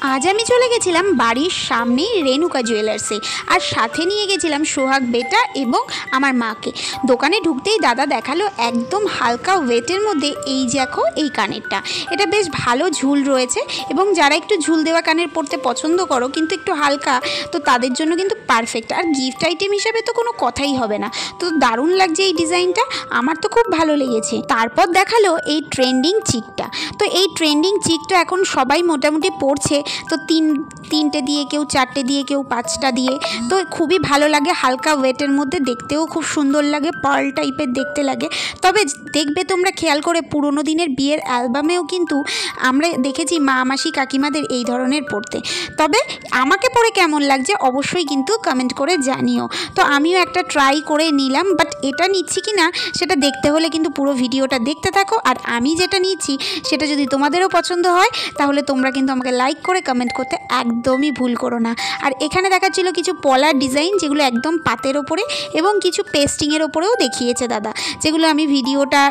আজ আমি চলে গেছিলাম বাড়ির সামনেই রেণুকা জুয়েলার্সে, আর সাথে নিয়ে গেছিলাম সোহাগ বেটা এবং আমার মাকে। দোকানে ঢুকতেই দাদা দেখালো একদম হালকা ওয়েটের মধ্যে এই দেখো এই কানেরটা, এটা বেশ ভালো ঝুল রয়েছে এবং যারা একটু ঝুল দেওয়া কানের পরতে পছন্দ করো কিন্তু একটু হালকা, তো তাদের জন্য কিন্তু পারফেক্ট। আর গিফট আইটেম হিসাবে তো কোনো কথাই হবে না। তো দারুণ লাগছে এই ডিজাইনটা, আমার তো খুব ভালো লেগেছে। তারপর দেখালো এই ট্রেন্ডিং চিকটা। তো এই ট্রেন্ডিং চিকটা এখন সবাই মোটামুটি পরছে, তো তিনটে দিয়ে, কেউ চারটে দিয়ে, কেউ পাঁচটা দিয়ে। তো খুবই ভালো লাগে, হালকা ওয়েটের মধ্যে, দেখতেও খুব সুন্দর লাগে, পার্ল টাইপের দেখতে লাগে। তবে দেখবে তোমরা খেয়াল করে পুরোনো দিনের বিয়ের অ্যালবামেও কিন্তু আমরা দেখেছি মা মাসি কাকিমাদের এই ধরনের পরতে। তবে আমাকে পরে কেমন লাগছে অবশ্যই কিন্তু কমেন্ট করে জানিও। তো আমিও একটা ট্রাই করে নিলাম, বাট এটা নিচ্ছি কি না সেটা দেখতে হলে কিন্তু পুরো ভিডিওটা দেখতে থাকো। আর আমি যেটা নিচ্ছি সেটা যদি তোমাদেরও পছন্দ হয় তাহলে তোমরা কিন্তু আমাকে লাইক করে কমেন্ট করতে একদমই ভুল করো না। আর এখানে দেখাচ্ছিল কিছু পলার ডিজাইন, যেগুলো একদম পাতের ওপরে এবং কিছু পেস্টিংয়ের ওপরেও দেখিয়েছে দাদা, যেগুলো আমি ভিডিওটা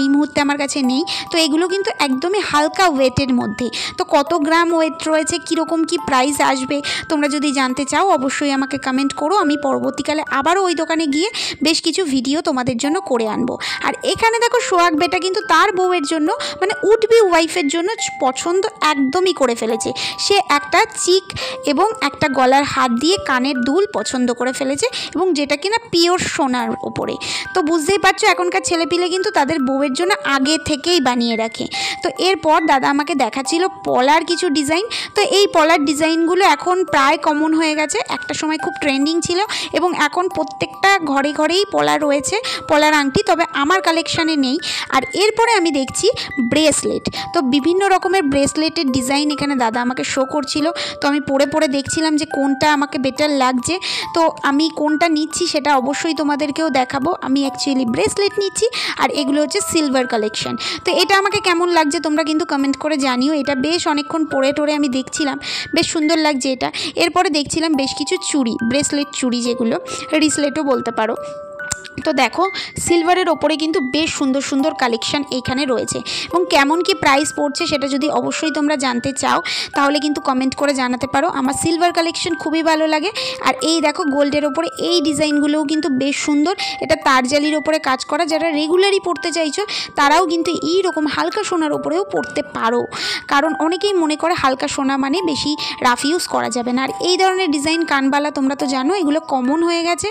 এই মুহূর্তে আমার কাছে নেই। তো এগুলো কিন্তু একদমই হালকা ওয়েটের মধ্যে। তো কত গ্রাম ওয়েট রয়েছে, কীরকম কি প্রাইস আসবে তোমরা যদি জানতে চাও অবশ্যই আমাকে কমেন্ট করো। আমি পরবর্তীকালে আবারও ওই দোকানে গিয়ে বেশ কিছু ভিডিও তোমাদের জন্য করে আনবো। আর এখানে দেখো সোহাগ বেটা কিন্তু তার বউয়ের জন্য, মানে উড বি ওয়াইফের জন্য পছন্দ একদমই করে ফেলেছে। সে একটা চিক এবং একটা গলার হাত দিয়ে কানের দুল পছন্দ করে ফেলেছে, এবং যেটা কিনা পিওর সোনার ওপরে। তো বুঝতেই পারছো এখনকার ছেলেপিলে কিন্তু তাদের বউয়ের জন্য আগে থেকেই বানিয়ে রাখে। তো এরপর দাদা আমাকে দেখাচ্ছিল পলার কিছু ডিজাইন। তো এই পলার ডিজাইনগুলো এখন প্রায় কমন হয়ে গেছে, একটা সময় খুব ট্রেন্ডিং ছিল এবং এখন প্রত্যেকটা ঘরে ঘরেই পলা রয়েছে, পলার আংটি। তবে আমার কালেকশানে নেই। আর এরপরে আমি দেখছি ব্রেসলেট। তো বিভিন্ন রকমের ব্রেসলেটের ডিজাইন এখানে দাদা আমাকে শো করছিল। তো আমি পরে পরে দেখছিলাম যে কোনটা আমাকে বেটার লাগছে। তো আমি কোনটা নিচ্ছি সেটা অবশ্যই তোমাদেরকেও দেখাবো। আমি অ্যাকচুয়ালি ব্রেসলেট নিচ্ছি, আর এগুলো হচ্ছে সিলভার কালেকশন। তো এটা আমাকে কেমন লাগছে তোমরা কিন্তু কমেন্ট করে জানিও। এটা বেশ অনেকক্ষণ পরে টরে আমি দেখছিলাম, বেশ সুন্দর লাগছে এটা। এরপরে দেখছিলাম বেশ কিছু চুড়ি, ব্রেসলেট চুড়ি, যেগুলো রিসলেটও বলতে পারো। তো দেখো সিলভারের ওপরে কিন্তু বেশ সুন্দর সুন্দর কালেকশান এইখানে রয়েছে, এবং কেমন কি প্রাইস পড়ছে সেটা যদি অবশ্যই তোমরা জানতে চাও তাহলে কিন্তু কমেন্ট করে জানাতে পারো। আমার সিলভার কালেকশন খুবই ভালো লাগে। আর এই দেখো গোল্ডের ওপরে এই ডিজাইনগুলোও কিন্তু বেশ সুন্দর। এটা তারজালির ওপরে কাজ করা, যারা রেগুলারই পড়তে চাইছো তারাও কিন্তু এই রকম হালকা সোনার ওপরেও পড়তে পারো, কারণ অনেকেই মনে করে হালকা সোনা মানে বেশি রাফ ইউজ করা যাবে না। আর এই ধরনের ডিজাইন কানবালা তোমরা তো জানো এগুলো কমন হয়ে গেছে,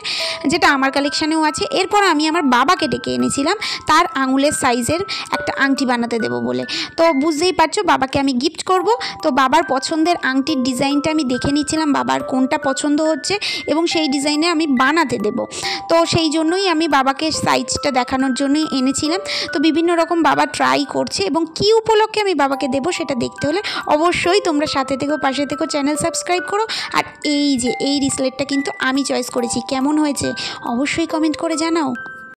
যেটা আমার কালেকশানেও আছে। এরপর আমি আমার বাবাকে ডেকে এনেছিলাম তার আঙুলের সাইজের একটা আংটি বানাতে দেবো বলে। তো বুঝতেই পারছো বাবাকে আমি গিফট করব। তো বাবার পছন্দের আংটির ডিজাইনটা আমি দেখে নিচ্ছিলাম বাবার কোনটা পছন্দ হচ্ছে, এবং সেই ডিজাইনে আমি বানাতে দেব। তো সেই জন্যই আমি বাবাকে সাইজটা দেখানোর জন্যই এনেছিলাম। তো বিভিন্ন রকম বাবা ট্রাই করছে, এবং কী উপলক্ষে আমি বাবাকে দেবো সেটা দেখতে হলে অবশ্যই তোমরা সাথে থেকো, পাশে থেকো, চ্যানেল সাবস্ক্রাইব করো। আর এই যে এই রিসলেটটা কিন্তু আমি চয়েস করেছি, কেমন হয়েছে অবশ্যই কমেন্ট করে জানাও।